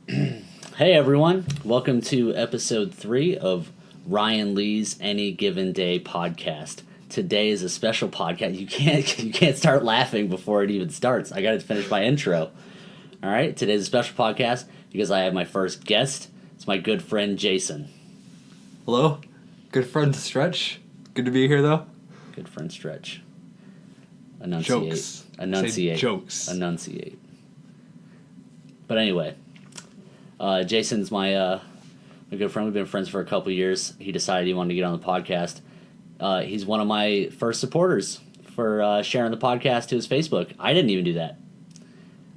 Hey everyone, welcome to episode 3 of Ryan Lee's Any Given Day podcast. Today is a special podcast. You can't start laughing before it even starts. I got to finish my intro. All right, today's a special podcast because I have my first guest. It's my good friend Jason. Hello, good friend Stretch. Good to be here though. Good friend Stretch. Enunciate. Jokes. Enunciate. Say jokes. Enunciate. But anyway, Jason's my good friend. We've been friends for a couple years. He decided he wanted to get on the podcast. He's one of my first supporters for sharing the podcast to his Facebook. I didn't even do that.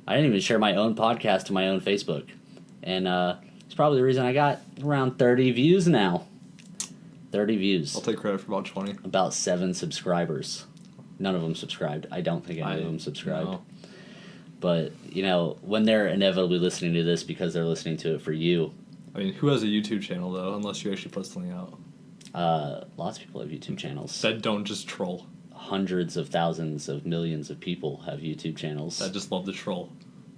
I didn't even share my own podcast to my own Facebook. And it's probably the reason I got around 30 views now. 30 views. I'll take credit for about 20. About 7 subscribers. None of them subscribed. I don't think any of them subscribed. No. But, you know, when they're inevitably listening to this because they're listening to it for you. I mean, who has a YouTube channel though, unless you actually put something out? Lots of people have YouTube channels. That don't just troll. Hundreds of thousands of millions of people have YouTube channels. That just love to troll.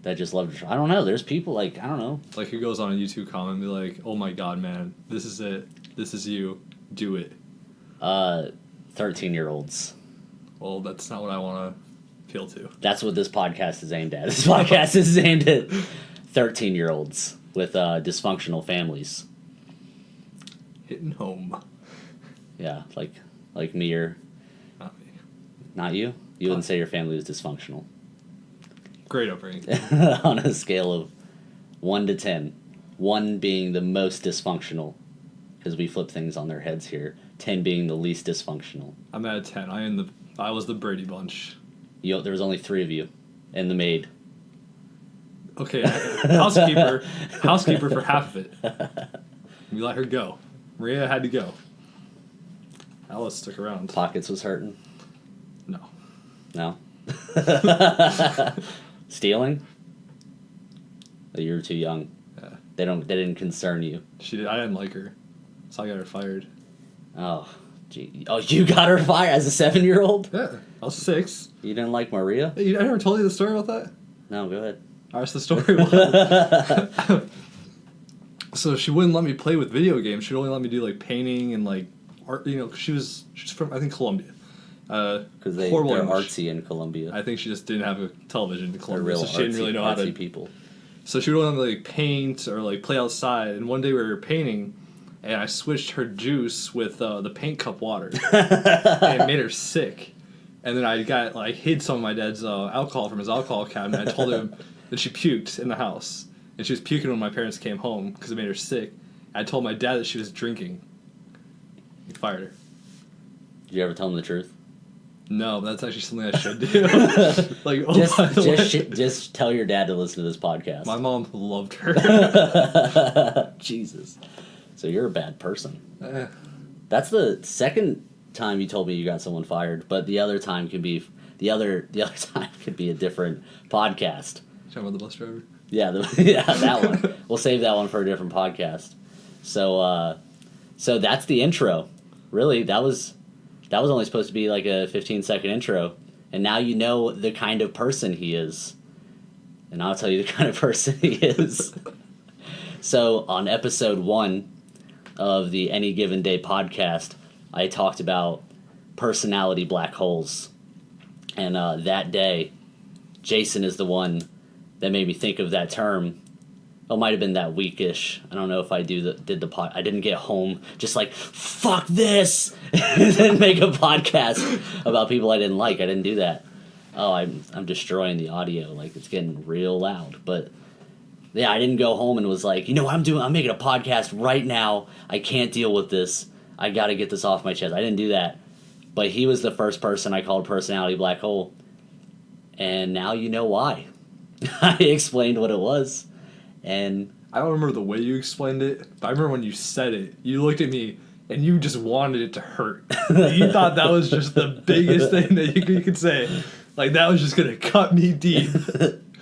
That just love to troll. I don't know. There's people like, I don't know. Like who goes on a YouTube comment and be like, oh my god, man, this is it. This is you. Do it. 13-year-olds. Well, that's not what I want to appeal to. That's what this podcast is aimed at. This podcast is aimed at 13-year-olds with dysfunctional families. Hitting home. Yeah, like me or... Not me. Not you? You wouldn't say your family was dysfunctional. Great upbringing. On a scale of 1 to 10. 1 being the most dysfunctional, because we flip things on their heads here. 10 being the least dysfunctional. I'm at a 10. I was the Brady Bunch. There was only 3 of you, and the maid. Okay, housekeeper for half of it. We let her go. Maria had to go. Alice stuck around. Pockets was hurting? No. No? Stealing? Oh, you were too young. Yeah. They didn't concern you. She did. I didn't like her, so I got her fired. Oh, gee. Oh, you got her fired as a 7-year-old? Yeah, I was 6. You didn't like Maria? Hey, I never told you the story about that? No, go ahead. Alright, so the story was... So she wouldn't let me play with video games. She'd only let me do, like, painting and, like, art. You know, she's from, I think, Colombia. Because they're English. artsy in Colombia. I think she just didn't have a television in They're Colombia, real so she didn't really know how to... people. So she would only let me, like, paint or, like, play outside. And one day we were painting, and I switched her juice with the paint cup water. And it made her sick. And then I hid some of my dad's alcohol from his alcohol cabinet. I told him that she puked in the house. And she was puking when my parents came home because it made her sick. I told my dad that she was drinking. He fired her. Did you ever tell him the truth? No, but that's actually something I should do. Like, oh, just tell your dad to listen to this podcast. My mom loved her. Jesus. So you're a bad person. Eh. That's the second time you told me you got someone fired, but the other time could be the other time could be a different podcast. Talking about the bus driver? Yeah, that one. We'll save that one for a different podcast. So that's the intro. Really, that was only supposed to be like a 15-second intro, and now you know the kind of person he is. And I'll tell you the kind of person he is. So on episode 1 of the Any Given Day podcast, I talked about personality black holes. And that day, Jason is the one that made me think of that term. It might have been that weekish. I don't know if I did the pod. I didn't get home just like, fuck this, and then make a podcast about people I didn't like. I didn't do that. Oh, I'm destroying the audio. Like, it's getting real loud. But yeah, I didn't go home and was like, you know what I'm doing? I'm making a podcast right now. I can't deal with this. I got to get this off my chest. I didn't do that. But he was the first person I called personality black hole. And now you know why. I explained what it was. And I don't remember the way you explained it, but I remember when you said it, you looked at me and you just wanted it to hurt. You thought that was just the biggest thing that you could say. Like, that was just going to cut me deep.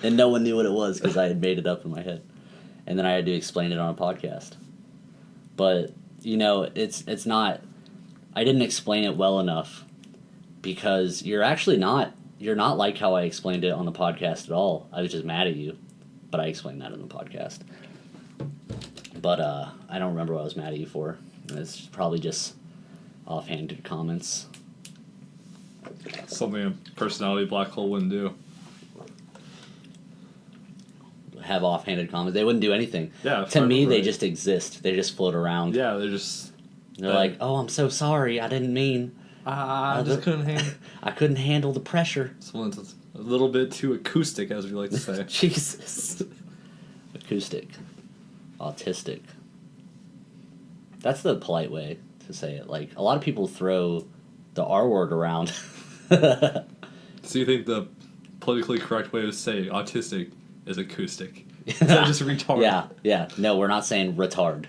And no one knew what it was because I had made it up in my head. And then I had to explain it on a podcast. But, you know, it's not... I didn't explain it well enough because you're not like how I explained it on the podcast at all. I was just mad at you, but I explained that in the podcast. But I don't remember what I was mad at you for. It's probably just offhanded comments. Something a personality black hole wouldn't do. Have offhanded comments. They wouldn't do anything. Yeah. To me, they just exist. They just float around. Yeah, they're just. They're like, "Oh, I'm so sorry. I didn't mean. I just couldn't handle. I couldn't handle the pressure." Someone's a little bit too acoustic, as we like to say. Jesus. Acoustic. Autistic. That's the polite way to say it. Like, a lot of people throw the R word around. So you think the politically correct way to say autistic is acoustic? Instead of just retard? Yeah. No, we're not saying retard.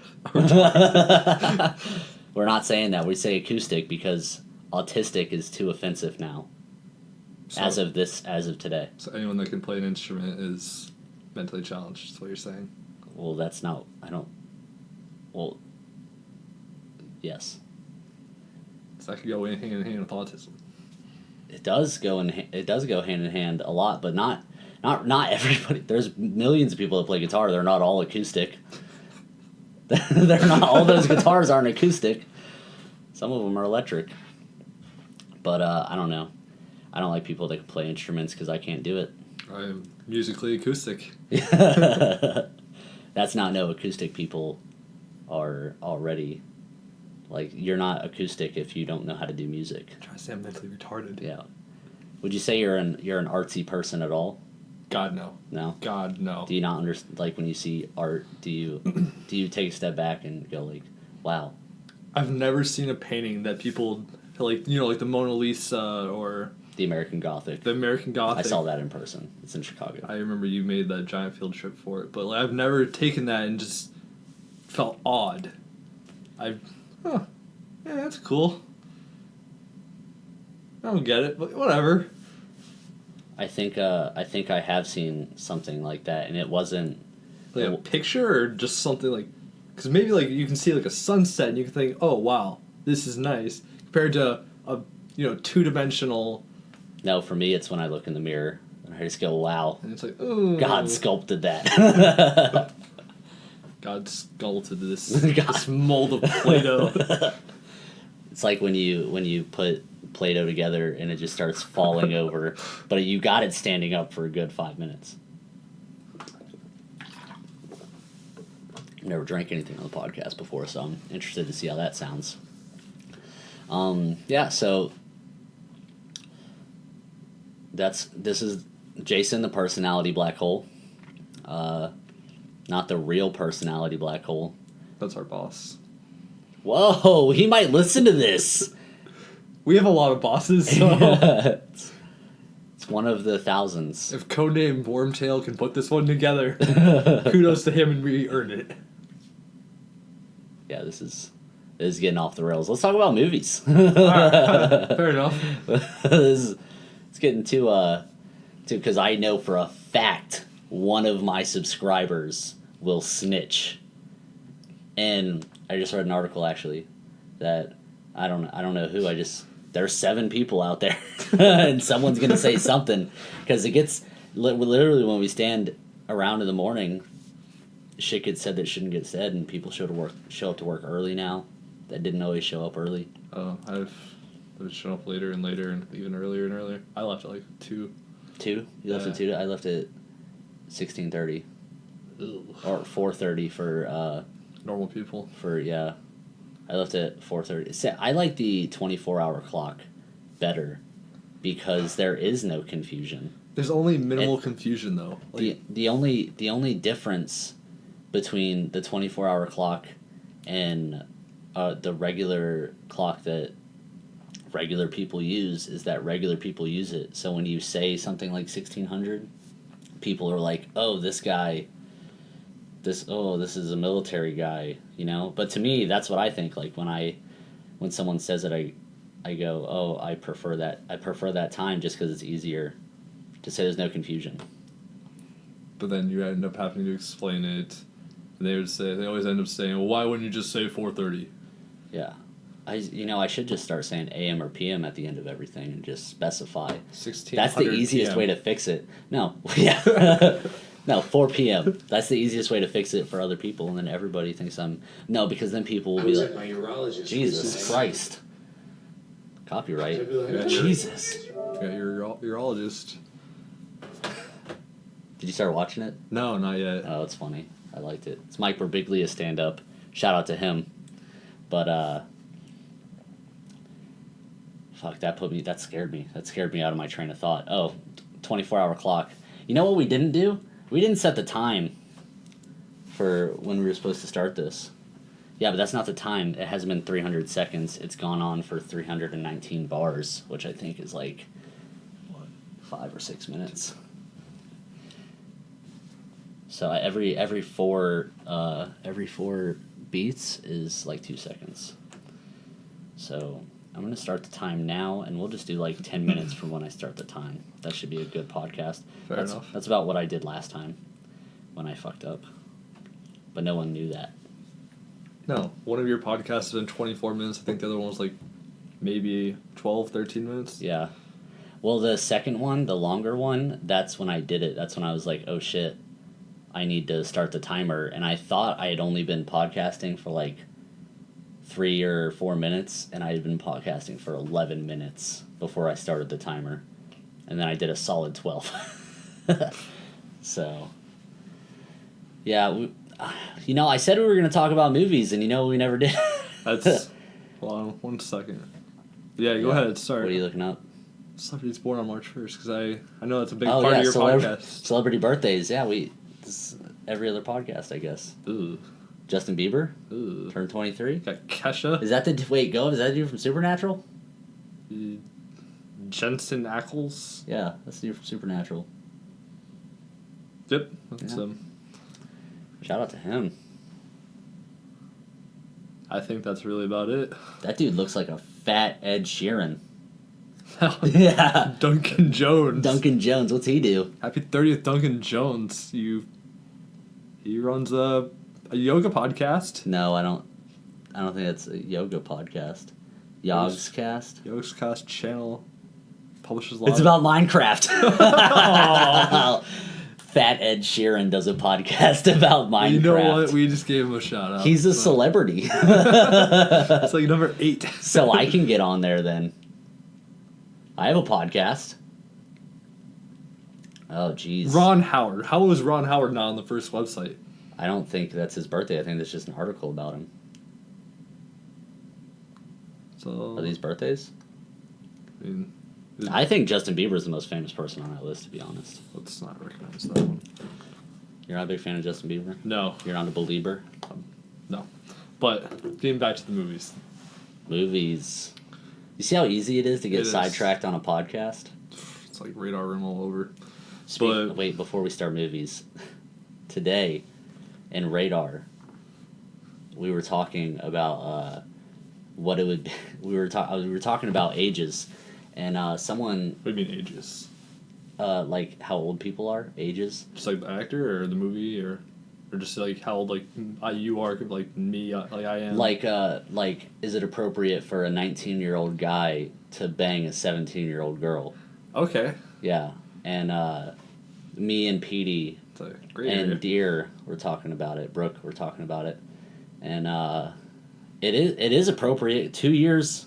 We're not saying that. We say acoustic because autistic is too offensive now. So, as of today. So anyone that can play an instrument is mentally challenged, is what you're saying? Well, that's not... Well... Yes. So that could go hand in hand with autism. It does go hand in hand a lot, but not everybody. There's millions of people that play guitar. They're not all acoustic. They're not all those guitars aren't acoustic. Some of them are electric. But I don't know. I don't like people that can play instruments because I can't do it. I am musically acoustic. That's not no acoustic people are already. Like, you're not acoustic if you don't know how to do music. I'm trying to say I'm mentally retarded. Yeah. Would you say you're an artsy person at all? God, no. No? God, no. Do you not understand, like, when you see art, do you take a step back and go, like, wow? I've never seen a painting that people, like, like the Mona Lisa or... The American Gothic. The American Gothic. I saw that in person. It's in Chicago. I remember you made that giant field trip for it, but like, I've never taken that and just felt odd. Yeah, that's cool. I don't get it, but whatever. I think I have seen something like that, and it wasn't like a picture or just something like, because maybe like you can see like a sunset and you can think, oh wow, this is nice compared to a 2-dimensional. No, for me it's when I look in the mirror and I just go, wow. And it's like, oh, God sculpted that. God sculpted this mold of Play-Doh. It's like when you put Play-Doh together and it just starts falling over, but you got it standing up for a good 5 minutes. I've never drank anything on the podcast before, so I'm interested to see how that sounds. Yeah, so this is Jason, the personality black hole. Not the real personality black hole. That's our boss. Whoa, he might listen to this. We have a lot of bosses, so... It's one of the thousands. If Codename Wormtail can put this one together, kudos to him, and we earned it. Yeah, this is getting off the rails. Let's talk about movies. Alright, fair enough. It's getting to because I know for a fact one of my subscribers will snitch. And I just read an article actually that I don't know who. There's 7 people out there, and someone's gonna say something because it gets literally when we stand around in the morning, shit gets said that shouldn't get said, and people show up to work early now that didn't always show up early. Oh, I've shown up later and later and even earlier and earlier. I left at like 2. 2? You left at 2? I left at 16:30 or 4:30 for normal people. I left at 4:30. I like the 24-hour clock better because there is no confusion. There's only minimal confusion though. Like, the only difference between the 24-hour clock and the regular clock that regular people use is that regular people use it. So when you say something like 1600, people are like, "Oh, this guy. This is a military guy," you know. But to me, that's what I think. Like when someone says it, I go, "Oh, I prefer that. I prefer that time just because it's easier to say there's no confusion." But then you end up having to explain it, and they always end up saying, "Well, why wouldn't you just say 4:30?" Yeah, I should just start saying AM or PM at the end of everything and just specify. 16. That's the easiest way to fix it. No, yeah. No, 4 p.m. That's the easiest way to fix it for other people, and then everybody thinks I'm... No, because then people will be like, my urologist Jesus Christ. Copyright. Yeah, Jesus. Yeah, your urologist. Did you start watching it? No, not yet. Oh, it's funny. I liked it. It's Mike Birbiglia's stand-up. Shout out to him. But, fuck, that scared me. That scared me out of my train of thought. Oh, 24-hour clock. You know what we didn't do? We didn't set the time for when we were supposed to start this. Yeah, but that's not the time. It hasn't been 300 seconds. It's gone on for 319 bars, which I think is like, 5 or 6 minutes. So every four beats is like 2 seconds. So I'm gonna start the time now, and we'll just do like 10 minutes from when I start the time. That should be a good podcast. Fair enough. That's about what I did last time when I fucked up, but no one knew that. No, one of your podcasts has been 24 minutes. I think the other one was like maybe 12, 13 minutes. Yeah. Well, the second one, the longer one, that's when I did it. That's when I was like, oh shit, I need to start the timer. And I thought I had only been podcasting for like 3 or 4 minutes, and I had been podcasting for 11 minutes before I started the timer. And then I did a solid 12. So, yeah, I said we were going to talk about movies, and we never did. That's... Hold on 1 second. Yeah, go ahead. Start. What are you looking up? Celebrity's born on March 1st, because I know that's a big part of your podcast. Celebrity birthdays. Yeah, this every other podcast, I guess. Ooh. Justin Bieber. Ooh. Turned 23. Got Kesha. Is that is that the dude from Supernatural? Jensen Ackles. Yeah, that's the dude from Supernatural. Yep. That's Shout out to him. I think that's really about it. That dude looks like a fat Ed Sheeran. Yeah. Duncan Jones. Duncan Jones, what's he do? Happy 30th, Duncan Jones. He runs a yoga podcast. No, I don't think it's a yoga podcast. Yogscast? Yogscast channel. Publishes a lot. It's about Minecraft. Fat Ed Sheeran does a podcast about Minecraft. You know what? We just gave him a shout out. He's a celebrity. It's like number 8. So I can get on there then. I have a podcast. Oh, jeez. Ron Howard. How was Ron Howard not on the first website? I don't think that's his birthday. I think that's just an article about him. So Are these birthdays? I mean, I think Justin Bieber is the most famous person on that list, to be honest. let's not recognize that one. You're not a big fan of Justin Bieber? No. You're not a believer? No. But getting back to the movies. Movies. You see how easy it is to get It is. sidetracked on a podcast? It's like radar room all over. Wait, before we start movies. Today, in Radar, we were talking about what it would be. We were talking about ages, and someone... What do you mean ages? Like how old people are, ages. Just like the actor or the movie or just like how old like you are like me like I am. Like is it appropriate for a 19-year-old guy to bang a 17-year-old girl? Okay. Yeah, and me and Petey It's a great and area. Deer were talking about it. Brooke were talking about it, and it is appropriate. 2 years,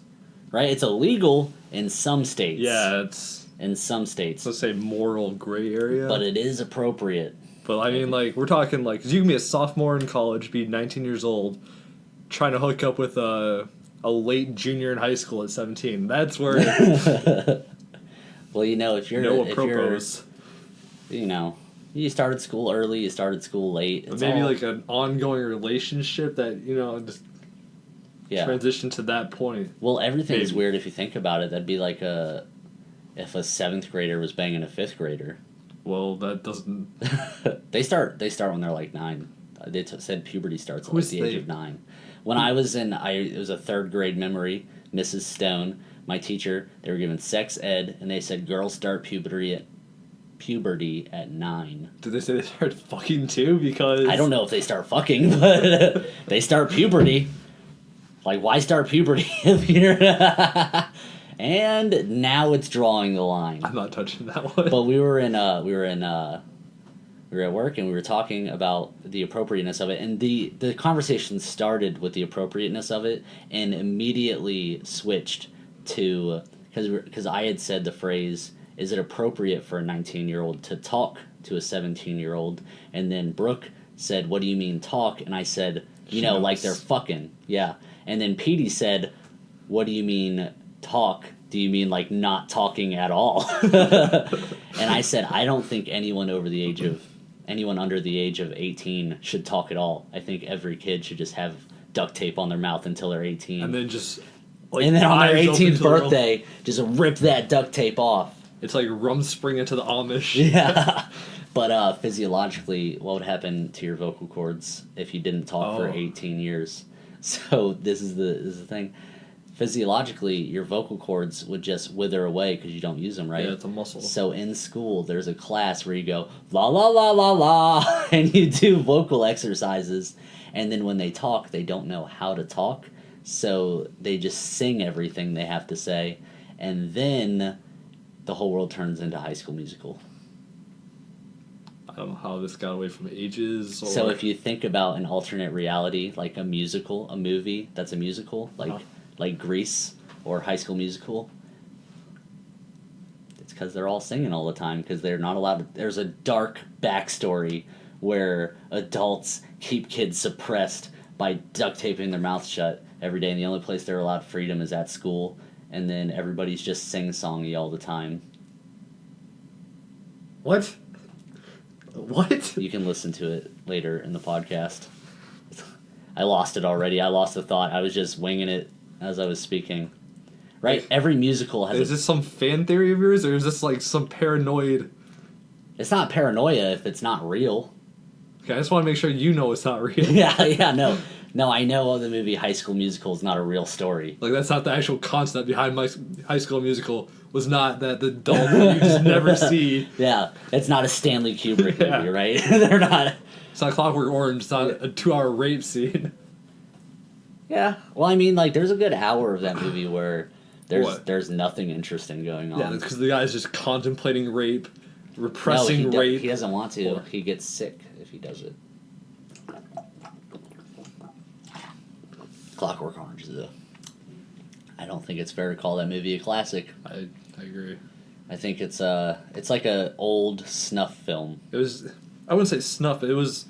right? It's illegal in some states. Yeah, it's In some states. let's say moral gray area. But it is appropriate. But I mean, like we're talking like 'cause you can be a sophomore in college, be 19 years old, trying to hook up with a late junior in high school at 17. That's where Well, if you're no propose. You started school early, you started school late. It's Maybe all- like an ongoing relationship that just transition to that point. Well, everything's Maybe. weird if you think about it. That'd be like if a 7th grader was banging a 5th grader. Well, that doesn't. They start when they're like 9. They said puberty starts at like Who's the age they? of 9. When I was it was a 3rd grade memory. Mrs. Stone, my teacher, they were given sex ed, and they said girls start puberty at 9. Did they say they started fucking too? Because I don't know if they start fucking, but they start puberty. Like, why start puberty if you're... And now it's drawing the line. I'm not touching that one. But we were in We were at work and we were talking about the appropriateness of it, and the conversation started with the appropriateness of it, and immediately switched to because I had said the phrase, "Is it appropriate for a 19-year-old to talk to a 17-year-old?" And then Brooke said, "What do you mean talk?" And I said, like they're fucking, yeah. And then Petey said, "What do you mean talk? Do you mean like not talking at all?" And I said, I don't think anyone under the age of 18 should talk at all. I think every kid should just have duct tape on their mouth until they're 18. And then just... and then on their 18th birthday, just rip that duct tape off. It's like Rumspringa into the Amish. Yeah. But physiologically, what would happen to your vocal cords if you didn't talk for 18 years? So this is the thing. Physiologically, your vocal cords would just wither away because you don't use them, right? Yeah, it's a muscle. So in school, there's a class where you go, la la la la la, and you do vocal exercises. And then when they talk, they don't know how to talk. So they just sing everything they have to say. And then the whole world turns into High School Musical. I don't know how this got away from ages. Or... So if you think about an alternate reality, like a musical, a movie that's a musical, like Grease or High School Musical, it's because they're all singing all the time because they're not allowed to. There's a dark backstory where adults keep kids suppressed by duct taping their mouths shut every day, and the only place they're allowed freedom is at school, and then everybody's just sing-songy all the time. What? What? You can listen to it later in the podcast. I lost it already. I lost the thought. I was just winging it as I was speaking. Right? Every musical has... Is this some fan theory of yours, or is this like some paranoid... It's not paranoia if it's not real. Okay, I just want to make sure you know it's not real. Yeah, no. No, I know the movie High School Musical is not a real story. Like, that's not the actual concept behind my High School Musical, was not that the doll that you just never see. Yeah, it's not a Stanley Kubrick movie, right? They're not... It's not Clockwork Orange, it's not a 2-hour rape scene. Yeah, well, I mean, like, there's a good hour of that movie where there's nothing interesting going on. Yeah, that's because the guy's just contemplating rape, repressing rape. He doesn't want to. He gets sick if he does it. Clockwork Orange is I don't think it's fair to call that movie a classic. I agree. I think it's like a old snuff film. It was, I wouldn't say snuff. It was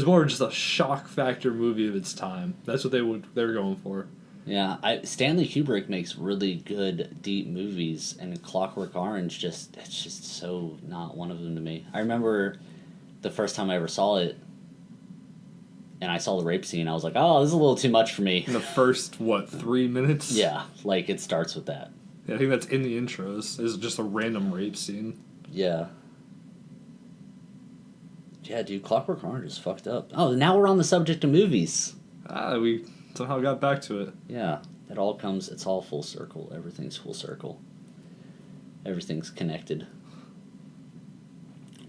more just a shock factor movie of its time. That's what they were going for. Yeah, Stanley Kubrick makes really good deep movies, and Clockwork Orange it's just so not one of them to me. I remember the first time I ever saw it, and I saw the rape scene. I was like, oh, this is a little too much for me. In the first 3 minutes? Yeah, like it starts with that. Yeah, I think that's in the intros. It's just a random rape scene. Yeah. Yeah, dude, Clockwork Orange is fucked up. Oh, now we're on the subject of movies. We somehow got back to it. Yeah, it's all full circle. Everything's full circle. Everything's connected.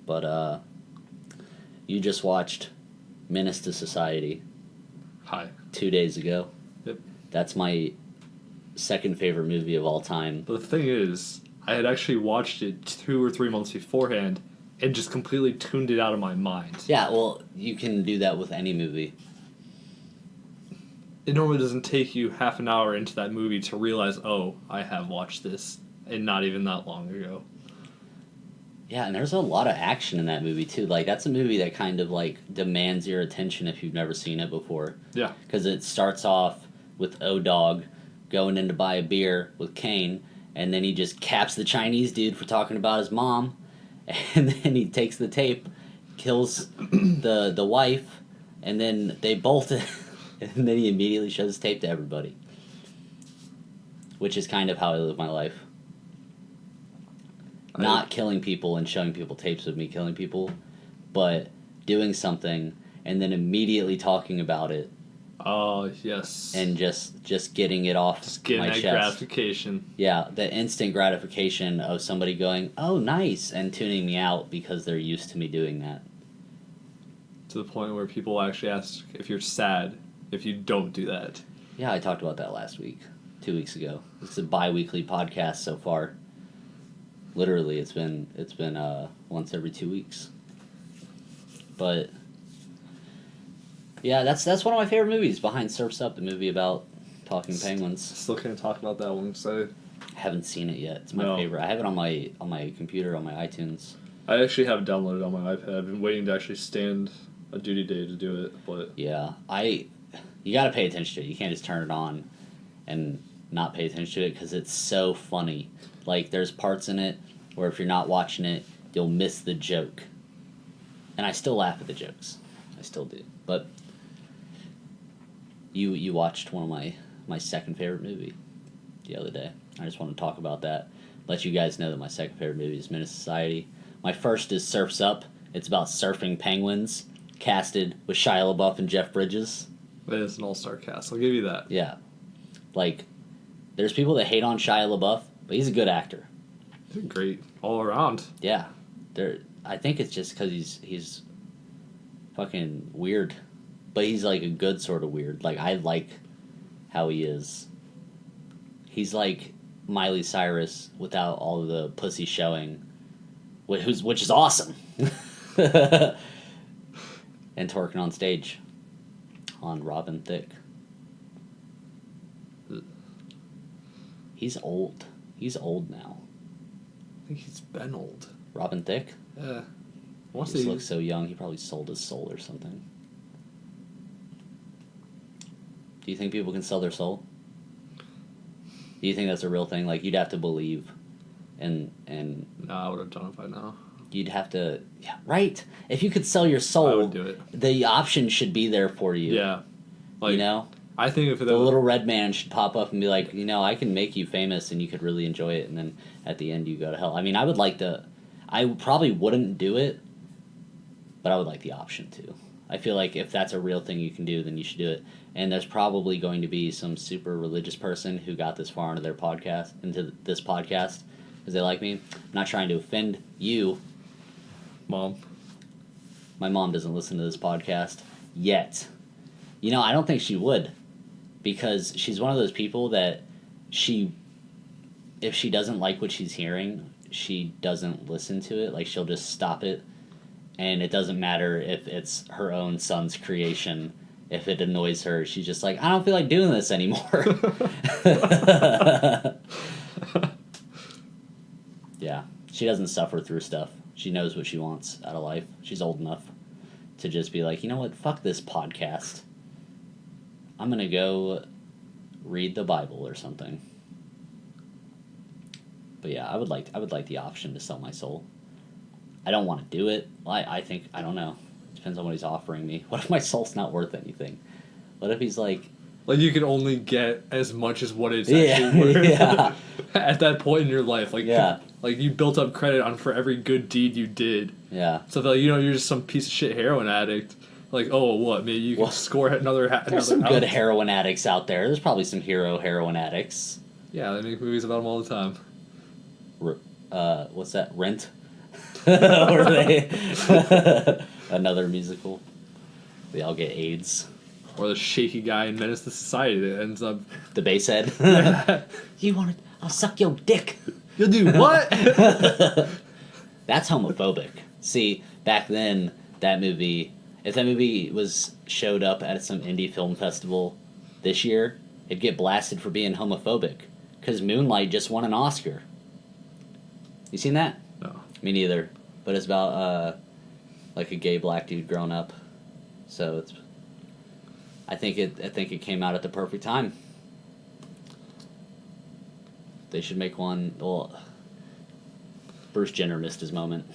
But, you just watched Menace to Society. Hi. 2 days ago. Yep. That's my second favorite movie of all time. But the thing is, I had actually watched it 2 or 3 months beforehand and just completely tuned it out of my mind. Yeah, well, you can do that with any movie. It normally doesn't take you half an hour into that movie to realize, oh, I have watched this, and not even that long ago. Yeah, and there's a lot of action in that movie, too. Like, that's a movie that kind of, like, demands your attention if you've never seen it before. Yeah. Because it starts off with O-Dog going in to buy a beer with Kane, and then he just caps the Chinese dude for talking about his mom, and then he takes the tape, kills the wife, and then they both... and then he immediately shows tape to everybody. Which is kind of how I live my life. Not killing people and showing people tapes of me killing people, but doing something and then immediately talking about it. Oh, yes. And just getting it off just getting my that chest. gratification. Yeah, the instant gratification of somebody going, oh, nice, and tuning me out because they're used to me doing that. To the point where people actually ask if you're sad if you don't do that. Yeah, I talked about that last week, 2 weeks ago. It's a bi-weekly podcast so far. Literally, it's been once every 2 weeks. But yeah, that's one of my favorite movies. Behind Surf's Up, the movie about talking penguins. Still can't talk about that one, so Haven't seen it yet. It's my favorite. I have it on my computer on my iTunes. I actually have it downloaded on my iPad. I've been waiting to actually stand a duty day to do it, but Yeah, you got to pay attention to it. You can't just turn it on and not pay attention to it because it's so funny. Like there's parts in it where if you're not watching it, you'll miss the joke. And I still laugh at the jokes. I still do. But you watched one of my second favorite movie the other day. I just want to talk about that. Let you guys know that my second favorite movie is Menace Society. My first is Surf's Up. It's about surfing penguins, casted with Shia LaBeouf and Jeff Bridges. it is an all-star cast. I'll give you that. Yeah. Like, there's people that hate on Shia LaBeouf, but he's a good actor. They're great all around. Yeah. I think it's just because he's fucking weird. But he's like a good sort of weird. Like, I like how he is. He's like Miley Cyrus without all of the pussy showing, which is awesome. And twerking on stage on Robin Thicke. He's old. He's old now. I think he's been old. Robin Thicke? Yeah. He just looks so young. He probably sold his soul or something. Do you think people can sell their soul? Do you think that's a real thing? Like, you'd have to believe and No, I would have done it by now. you'd have to... Yeah, right. If you could sell your soul... I would do it. The option should be there for you. Yeah. Like, you know? I think if The little red man should pop up and be like, I can make you famous and you could really enjoy it, and then at the end you go to hell. I mean, I would like to... I probably wouldn't do it, but I would like the option to. I feel like if that's a real thing you can do, then you should do it. And there's probably going to be some super religious person who got this far into this podcast, because they like me. I'm not trying to offend you. Mom. My mom doesn't listen to this podcast yet. I don't think she would, because she's one of those people that if she doesn't like what she's hearing, she doesn't listen to it. Like, she'll just stop it, and it doesn't matter if it's her own son's creation. If it annoys her, she's just like, I don't feel like doing this anymore. Yeah, she doesn't suffer through stuff. She knows what she wants out of life. She's old enough to just be like, you know what, fuck this podcast. I'm gonna go read the Bible or something. But yeah, I would like the option to sell my soul. I don't want to do it. I think, I don't know. Depends on what he's offering me. What if my soul's not worth anything? What if he's like... Like, you can only get as much as what it's actually worth. Yeah. At that point in your life. Like, yeah. Like, you built up credit for every good deed you did. Yeah. So, like, you're just some piece of shit heroin addict. Like, oh, what? Maybe you can score another... There's some good heroin addicts out there. There's probably some heroin addicts. Yeah, they make movies about them all the time. What's that? Rent? Or they... Another musical. They all get AIDS. Or the shaky guy in Menace to Society that ends up... The bass head. You want it? I'll suck your dick. You'll do what? That's homophobic. See, back then, that movie... If that movie showed up at some indie film festival this year, it'd get blasted for being homophobic. Because Moonlight just won an Oscar. You seen that? No. Me neither. But it's about... like a gay black dude growing up, so it's. I think it came out at the perfect time. They should make one. Well, Bruce Jenner missed his moment.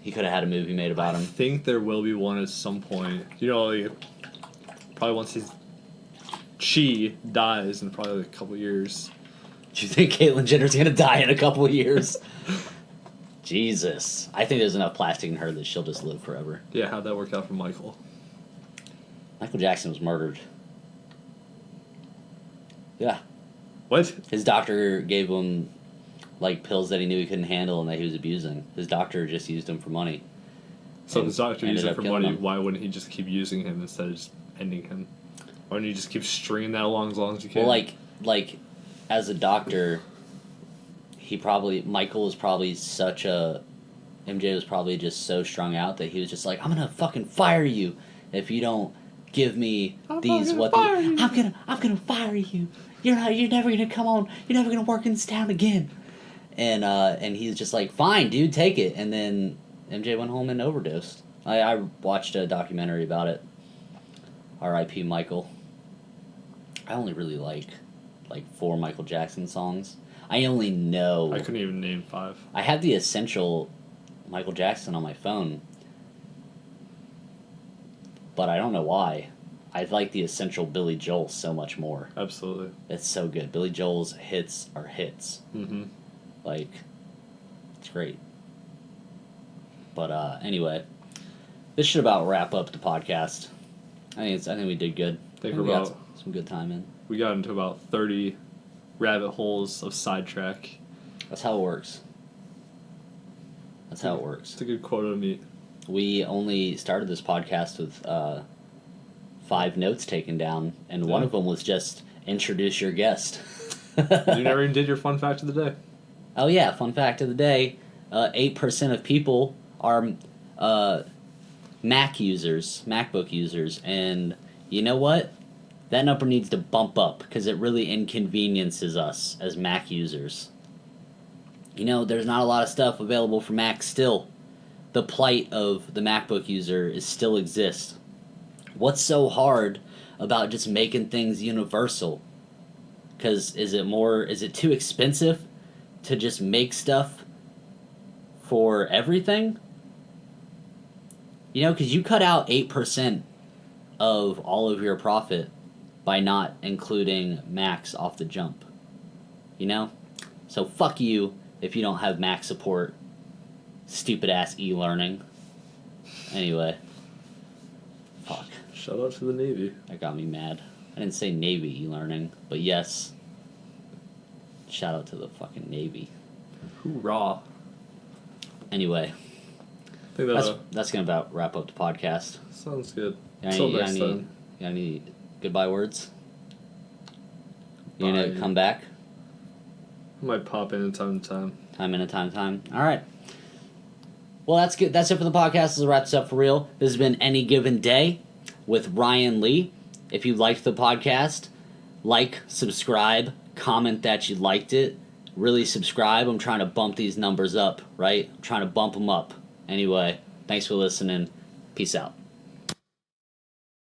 He could have had a movie made about him. I think there will be one at some point. Like, probably once she dies in probably a couple years. Do you think Caitlyn Jenner's gonna die in a couple of years? Jesus. I think there's enough plastic in her that she'll just live forever. Yeah, how'd that work out for Michael? Michael Jackson was murdered. Yeah. What? His doctor gave him, like, pills that he knew he couldn't handle and that he was abusing. His doctor just used him for money. So if his doctor used him for money, him. why wouldn't he just keep using him instead of just ending him? Why wouldn't you just keep stringing that along as long as you can? Well, like, as a doctor... Michael was probably such a MJ was probably just so strung out that he was just like, I'm gonna fucking fire you if you don't give me these what the, I'm gonna fire you. You're never gonna come on. You're never gonna work in this town again. And he's just like, fine, dude, take it. And then MJ went home and overdosed. I watched a documentary about it. R.I.P. Michael. I only really like 4 Michael Jackson songs. I only know. I couldn't even name 5. I have the essential Michael Jackson on my phone, but I don't know why. I like the essential Billy Joel so much more. Absolutely. It's so good. Billy Joel's hits are hits. Mm-hmm. Like, it's great. But anyway, this should about wrap up the podcast. I think we did good. I think we we're got some good time in. We got into about 30 rabbit holes of sidetrack. That's how it works. That's how it works. It's a good quote to meet. We only started this podcast with 5 notes taken down, and one of them was just introduce your guest. You never even did your fun fact of the day. Oh yeah, fun fact of the day: 8% of people are MacBook users, and you know what? That number needs to bump up because it really inconveniences us as Mac users. You know, there's not a lot of stuff available for Mac still. The plight of the MacBook user still exists. What's so hard about just making things universal? Because is it too expensive to just make stuff for everything? You know, because you cut out 8% of all of your profit by not including Macs off the jump. You know? So fuck you if you don't have Mac support. Stupid ass e-learning. Anyway. Fuck. Shout out to the Navy. That got me mad. I didn't say Navy e-learning, but yes. Shout out to the fucking Navy. Hoorah. Anyway. I think that's gonna about wrap up the podcast. Sounds good. Until next time. You got any goodbye words? You gonna come back? I might pop in time to time. Time. Alright. Well, that's good. That's it for the podcast. This wraps up for real. This has been Any Given Day with Ryan Lee. If you liked the podcast, like, subscribe, comment that you liked it. Really subscribe. I'm trying to bump these numbers up, right? I'm trying to bump them up. Anyway, thanks for listening. Peace out.